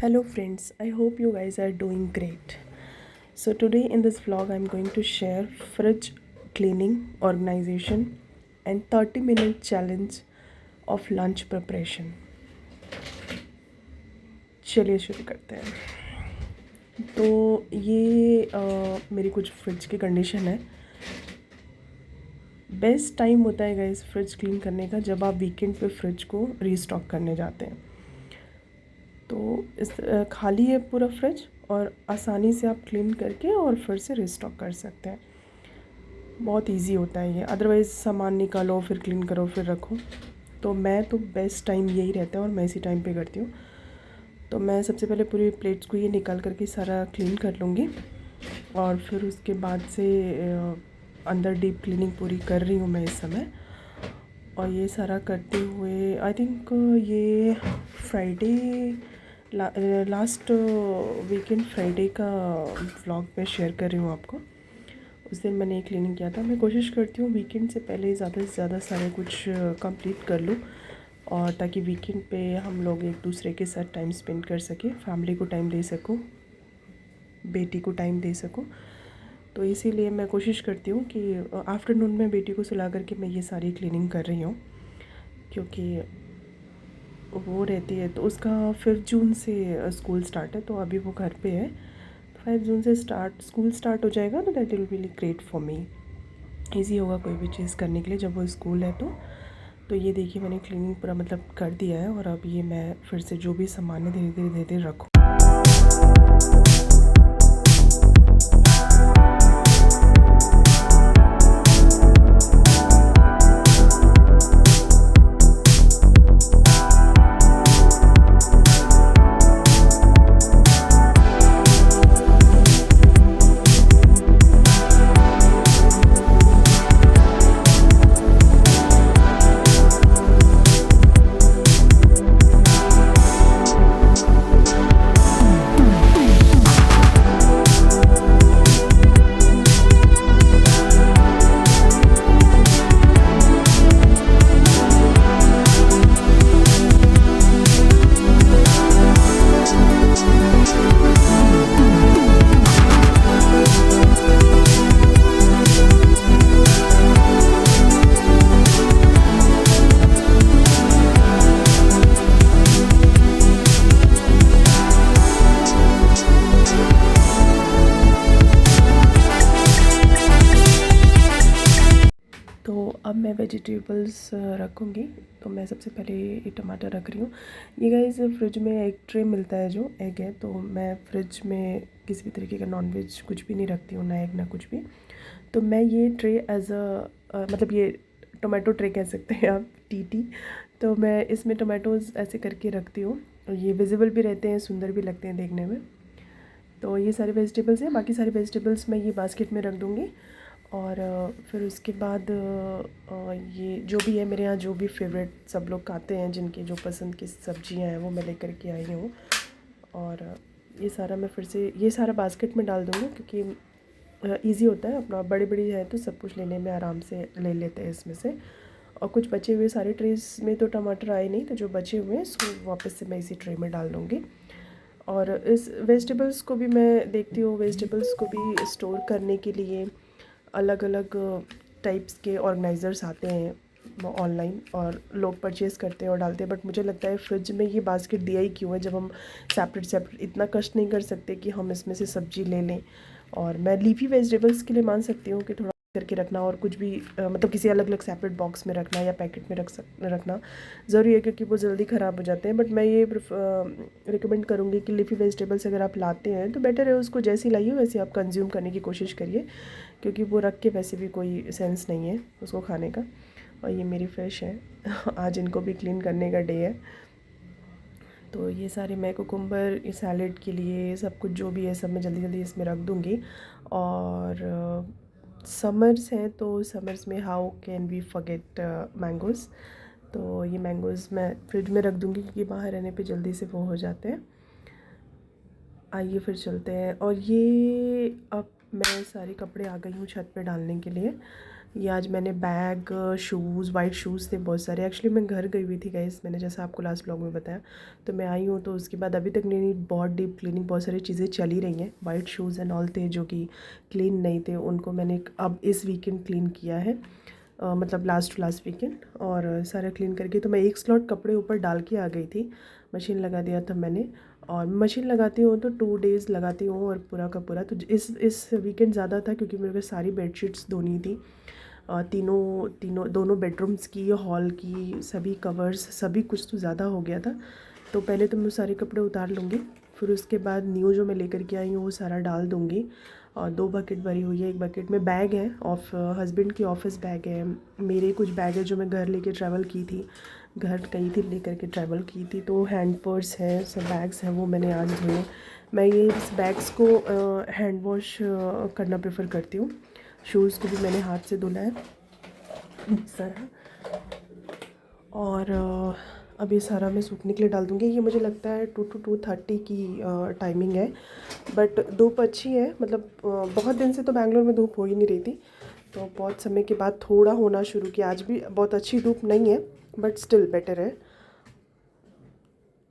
Hello friends, I hope you guys are doing great. So today in this vlog I'm going to share fridge cleaning, organization and 30-minute challenge of lunch preparation. चलिए शुरू करते हैं। तो ये मेरी कुछ fridge की condition है। बेस्ट टाइम होता है गाइस फ्रिज क्लीन करने का जब आप वीकेंड पे फ्रिज को रीस्टॉक करने जाते हैं। तो इस खाली है पूरा फ्रिज और आसानी से आप क्लीन करके और फिर से रिस्टॉक कर सकते हैं। बहुत इजी होता है ये। अदरवाइज़ सामान निकालो फिर क्लीन करो फिर रखो। तो मैं तो बेस्ट टाइम यही रहता है और मैं इसी टाइम पे करती हूँ। तो मैं सबसे पहले पूरी प्लेट्स को ये निकाल करके सारा क्लीन कर लूँगी और फिर उसके बाद से अंदर डीप क्लीनिंग पूरी कर रही हूँ मैं इस समय। और ये सारा करते हुए आई थिंक ये फ्राइडे लास्ट वीकेंड फ्राइडे का व्लॉग मैं शेयर कर रही हूँ आपको। उस दिन मैंने क्लीनिंग किया था। मैं कोशिश करती हूँ वीकेंड से पहले ज़्यादा से ज़्यादा सारे कुछ कंप्लीट कर लूँ और ताकि वीकेंड पे हम लोग एक दूसरे के साथ टाइम स्पेंड कर सकें, फैमिली को टाइम दे सकूँ, बेटी को टाइम दे सकूँ। तो इसीलिए मैं कोशिश करती हूँ कि आफ्टरनून में बेटी को सुला करके मैं ये सारी क्लीनिंग कर रही हूँ, क्योंकि वो रहती है। तो उसका 5 जून से स्कूल स्टार्ट है, तो अभी वो घर पे है। 5 जून से स्कूल स्टार्ट हो जाएगा तो that will be great for me. Easy होगा कोई भी चीज़ करने के लिए जब वो स्कूल है। तो ये देखिए मैंने क्लीनिंग पूरा मतलब कर दिया है और अब ये मैं फिर से जो भी सामान है धीरे धीरे रखूँ। तो अब मैं वेजिटेबल्स रखूँगी। तो मैं सबसे पहले ये टमाटर रख रही हूँ। ये गाइस फ्रिज में एक ट्रे मिलता है जो एग है, तो मैं फ्रिज में किसी भी तरीके का नॉनवेज कुछ भी नहीं रखती हूँ, ना एग ना कुछ भी। तो मैं ये ट्रे एज मतलब ये टोमेटो ट्रे कह सकते हैं आप, टी। तो मैं इसमें टोमेटोज़ ऐसे करके रखती हूँ और ये विजिबल भी रहते हैं, सुंदर भी लगते हैं देखने में। तो ये सारे वेजिटेबल्स हैं। बाकी सारे वेजिटेबल्स मैं ये बास्केट में रख दूँगी और फिर उसके बाद ये जो भी है मेरे यहाँ, जो भी फेवरेट सब लोग खाते हैं, जिनकी जो पसंद की सब्जियां हैं वो मैं लेकर के आई हूँ। और ये सारा मैं फिर से ये सारा बास्केट में डाल दूँगी, क्योंकि ईज़ी होता है। अपना बड़ी बड़ी है तो सब कुछ लेने में आराम से ले लेते हैं इसमें से। और कुछ बचे हुए सारे ट्रेस में तो टमाटर आए नहीं, तो जो बचे हुए हैं इसको वापस से मैं इसी ट्रे में डाल दूँगी। और इस वेजिटेबल्स को भी मैं देखती हूँ, वेजिटेबल्स को भी स्टोर करने के लिए अलग अलग टाइप्स के ऑर्गेनाइज़र्स आते हैं ऑनलाइन और लोग परचेज़ करते हैं और डालते हैं। बट मुझे लगता है फ्रिज में ये बास्केट दिया ही क्यों है, जब हम सेपरेट इतना कष्ट नहीं कर सकते कि हम इसमें से सब्ज़ी ले लें। और मैं लीफी वेजिटेबल्स के लिए मान सकती हूँ कि थोड़ा करके रखना और कुछ भी मतलब किसी अलग अलग सेपरेट बॉक्स में रखना या पैकेट में रखना ज़रूरी है, क्योंकि वो जल्दी ख़राब हो जाते हैं। बट मैं ये रिकमेंड करूँगी कि लीफी वेजिटेबल्स अगर आप लाते हैं तो बेटर है उसको जैसी लाइए वैसे आप कंज्यूम करने की कोशिश करिए, क्योंकि वो रख के वैसे भी कोई सेंस नहीं है उसको खाने का। और ये मेरी फ़िश है आज इनको भी क्लीन करने का डे है। तो ये सारे मैं कुकुम्बर, ये सैलेड के लिए सब कुछ जो भी है सब मैं जल्दी जल्दी इसमें रख दूँगी। और समर्स हैं तो समर्स में how can we forget mangoes. तो ये मैंगोज़ मैं फ्रिज में रख दूँगी, क्योंकि बाहर रहने पे जल्दी से वो हो जाते हैं। आइए फिर चलते हैं। और ये अब मैं सारे कपड़े आ गई हूँ छत पे डालने के लिए। ये आज मैंने बैग, शूज़, वाइट शूज़ थे बहुत सारे। एक्चुअली मैं घर गई हुई थी गाइस, मैंने जैसा आपको लास्ट ब्लॉग में बताया। तो मैं आई हूँ तो उसके बाद अभी तक मेरी बहुत डीप क्लीनिंग, बहुत सारी चीज़ें चली रही हैं। वाइट शूज़ एंड ऑल थे जो कि क्लीन नहीं थे, उनको मैंने अब इस वीकेंड क्लीन किया है। मतलब लास्ट टू लास्ट वीकेंड, और सारा क्लीन करके तो मैं एक स्लॉट कपड़े ऊपर डाल के आ गई थी। मशीन लगा दिया था मैंने, और मशीन लगाती हूँ तो 2 डेज़ लगाती हूँ और पूरा का पूरा। तो इस वीकेंड ज़्यादा था क्योंकि मेरे को सारी बेडशीट्स धोनी थी। तीनों तीनों दोनों बेडरूम्स की, हॉल की, सभी कवर्स, सभी कुछ तो ज़्यादा हो गया था। तो पहले तो मैं सारे कपड़े उतार लूँगी, फिर उसके बाद न्यू जो मैं लेकर के आई हूँ वो सारा डाल दूँगी। और 2 बकेट भरी हुई है। एक बकेट में बैग है, हस्बैंड की ऑफिस बैग है, मेरे कुछ बैग है जो मैं घर लेके ट्रैवल की थी, घर गई थी लेकर के ट्रैवल की थी। तो हैंड पर्स है, सब बैग्स हैं, वो मैंने आज धोए। मैं ये इस बैग्स को हैंड वॉश करना प्रेफर करती हूँ। शूज़ को भी मैंने हाथ से धुला है सारा। और अब ये सारा मैं सूखने के लिए डाल दूँगी। ये मुझे लगता है 2 to 2:30 की टाइमिंग है। बट धूप अच्छी है, मतलब बहुत दिन से तो बैंगलोर में धूप हो ही नहीं रही थी, तो बहुत समय के बाद थोड़ा होना शुरू किया। आज भी बहुत अच्छी धूप नहीं है, बट स्टिल बेटर है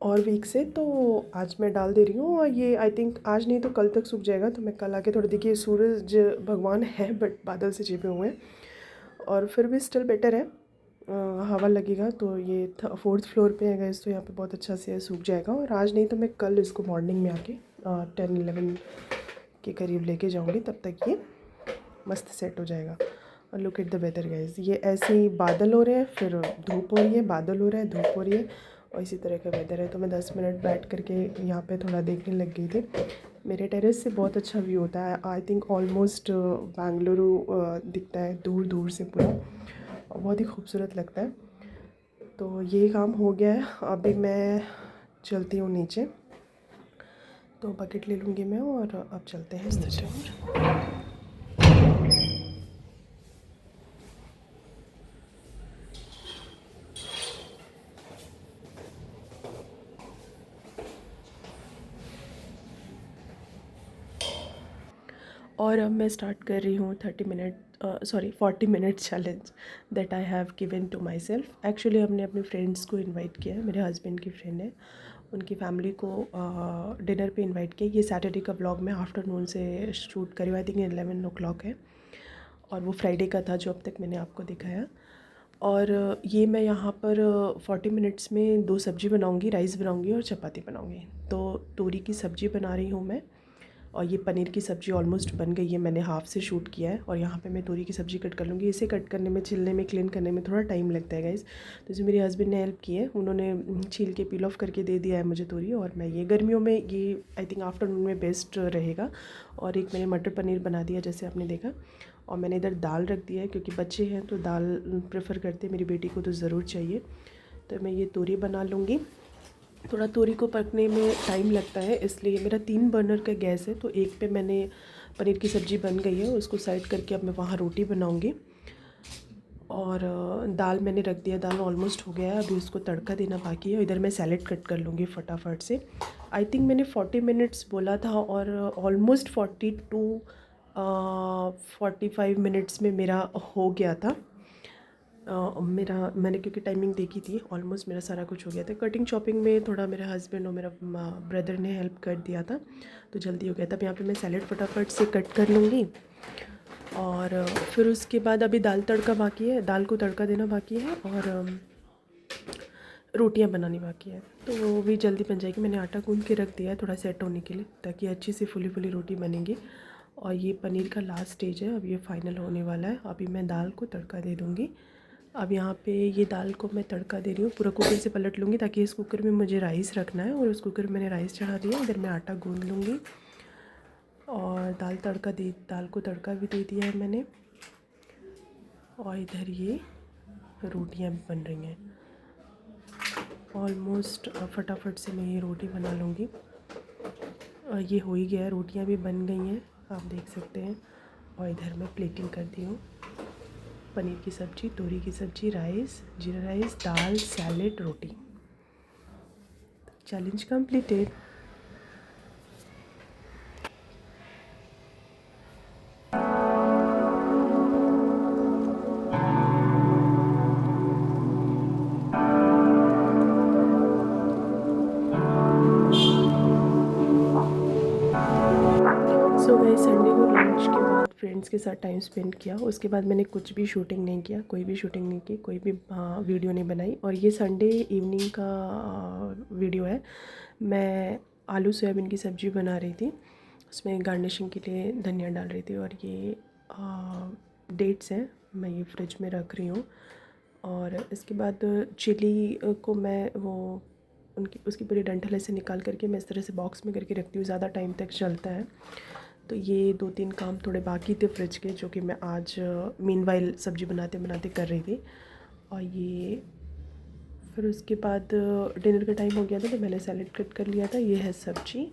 और वीक से। तो आज मैं डाल दे रही हूँ, और ये आई थिंक आज नहीं तो कल तक सूख जाएगा। तो मैं कल आके थोड़ा, देखिए सूरज भगवान है बट बादल से छिपे हुए हैं, और फिर भी स्टिल बेटर है। हवा लगेगा तो ये 4th फ्लोर पे है गैस, तो यहाँ पे बहुत अच्छा से सूख जाएगा। और आज नहीं तो मैं कल इसको मॉर्निंग में आके 10-11 के करीब लेके जाऊँगी, तब तक ये मस्त सेट हो जाएगा। और look at the weather guys, ये ऐसे ही बादल हो रहे हैं, फिर धूप हो रही है, बादल हो रहा है, धूप हो रही है, और इसी तरह का वेदर है। तो मैं 10 मिनट बैठ करके यहाँ पे थोड़ा देखने लग गई थी। मेरे टेरेस से बहुत अच्छा व्यू होता है। आई थिंक ऑलमोस्ट बेंगलुरु दिखता है दूर दूर से पूरा, और बहुत ही खूबसूरत लगता है। तो ये काम हो गया है, अभी मैं चलती हूँ नीचे। तो बकेट ले लूँगी मैं, और अब चलते हैं नीचे। और अब मैं स्टार्ट कर रही हूँ 40 minute challenge that I have given to myself. Actually हमने अपने फ्रेंड्स को इनवाइट किया है, मेरे हस्बैंड की फ्रेंड है, उनकी फैमिली को डिनर पे इनवाइट किया। ये सैटरडे का व्लॉग मैं आफ्टरनून से शूट करी हुआ, आई थिंक 11 o'clock है, और वो फ्राइडे का था जो अब तक मैंने आपको दिखाया। और ये मैं यहाँ पर 40 मिनट्स में 2 सब्ज़ी बनाऊँगी, राइस बनाऊँगी और चपाती बनाऊँगी। तो तोरी की सब्ज़ी बना रही हूँ मैं, और ये पनीर की सब्ज़ी ऑलमोस्ट बन गई है, मैंने हाफ़ से शूट किया है। और यहाँ पे मैं तोरी की सब्ज़ी कट कर लूँगी। इसे कट करने में, छिलने में, क्लीन करने में थोड़ा टाइम लगता है गाइज़। तो जो मेरे हस्बैंड ने हेल्प की है, उन्होंने छील के पील ऑफ करके दे दिया है मुझे तोरी। और मैं ये गर्मियों में ये आई थिंक आफ्टरनून में बेस्ट रहेगा। और एक मैंने मटर पनीर बना दिया जैसे आपने देखा, और मैंने इधर दाल रख दिया है क्योंकि बच्चे हैं तो दाल प्रेफर करते हैं, मेरी बेटी को तो ज़रूर चाहिए। तो मैं ये तोरी बना लूँगी। थोड़ा तोरी को पकने में टाइम लगता है, इसलिए मेरा 3 बर्नर का गैस है। तो एक पे मैंने पनीर की सब्ज़ी बन गई है, उसको साइड करके अब मैं वहाँ रोटी बनाऊँगी। और दाल मैंने रख दिया, दाल ऑलमोस्ट हो गया है, अभी उसको तड़का देना बाकी है। इधर मैं सैलेड कट कर लूँगी फटाफट से। आई थिंक मैंने 40 मिनट्स बोला था, और ऑलमोस्ट 40 to 45 मिनट्स में मेरा हो गया था। मैंने क्योंकि टाइमिंग देखी थी, ऑलमोस्ट मेरा सारा कुछ हो गया था। कटिंग शॉपिंग में थोड़ा मेरा हस्बैंड और मेरा ब्रदर ने हेल्प कर दिया था, तो जल्दी हो गया था। अब यहाँ पे मैं सैलेड फटाफट से कट कर लूँगी, और फिर उसके बाद अभी दाल तड़का बाकी है, दाल को तड़का देना बाकी है, और रोटियां बनानी बाकी है। तो वो भी जल्दी बन जाएगी। मैंने आटा गूंद के रख दिया है थोड़ा सेट होने के लिए, ताकि अच्छी सी फुली फुली रोटी बनेगी। और ये पनीर का लास्ट स्टेज है, अब ये फाइनल होने वाला है। अभी मैं दाल को तड़का दे दूँगी। अब यहाँ पे ये दाल को मैं तड़का दे रही हूँ, पूरा कुकर से पलट लूँगी ताकि इस कुकर में मुझे राइस रखना है, और उस कुकर में मैंने राइस चढ़ा दिया। इधर मैं आटा गूंद लूँगी, और दाल को तड़का भी दे दिया है मैंने, और इधर ये रोटियाँ भी बन रही हैं ऑलमोस्ट। फटाफट से मैं ये रोटी बना लूँगी। और ये हो ही गया है, रोटियाँ भी बन गई हैं, आप देख सकते हैं। और इधर मैं प्लेटिंग कर दी हूँ, पनीर की सब्ज़ी, तोरी की सब्ज़ी, राइस, जीरा राइस, दाल, सैलेड, रोटी। Challenge completed. फ्रेंड्स के साथ टाइम स्पेंड किया। उसके बाद मैंने कुछ भी शूटिंग नहीं किया, कोई भी शूटिंग नहीं की, कोई भी वीडियो नहीं बनाई। और ये संडे इवनिंग का वीडियो है। मैं आलू सोयाबीन की सब्ज़ी बना रही थी, उसमें गार्निशिंग के लिए धनिया डाल रही थी। और ये डेट्स हैं, मैं ये फ्रिज में रख रही हूँ। और इसके बाद चिली को मैं वो उसकी पूरी डंठल ऐसे निकाल करके मैं इस तरह से बॉक्स में करके रखती हूँ, ज़्यादा टाइम तक चलता है। तो ये 2-3 काम थोड़े बाकी थे फ्रिज के, जो कि मैं आज मीनवाइल सब्ज़ी बनाते बनाते कर रही थी। और ये फिर उसके बाद डिनर का टाइम हो गया था, तो मैंने सैलेड कट कर लिया था। ये है सब्ज़ी,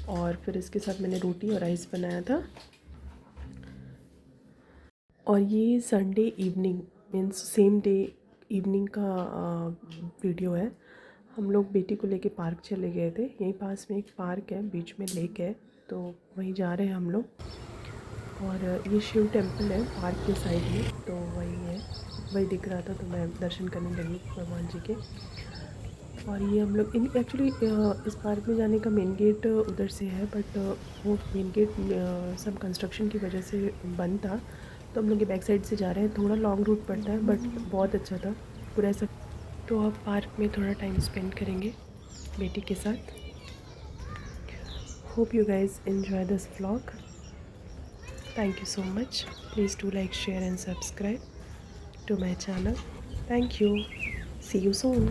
और फिर इसके साथ मैंने रोटी और राइस बनाया था। और ये Sunday evening means same day evening का वीडियो है। हम लोग बेटी को लेके पार्क चले गए थे। यहीं पास में एक पार्क है, बीच में लेक है, तो वहीं जा रहे हैं हम लोग। और ये शिव टेम्पल है पार्क के साइड में, तो वही है, वही दिख रहा था, तो मैं दर्शन करने लगी भगवान जी के। और ये हम लोग एक्चुअली इस पार्क में जाने का मेन गेट उधर से है, बट वो मेन गेट सब कंस्ट्रक्शन की वजह से बंद था, तो हम लोग ये बैक साइड से जा रहे हैं। थोड़ा लॉन्ग रूट पड़ता है, बट बहुत अच्छा था पूरा ऐसा। तो अब पार्क में थोड़ा टाइम स्पेंड करेंगे बेटी के साथ। Hope you guys enjoy this vlog. Thank you so much. Please do like, share and subscribe to my channel. Thank you. See you soon.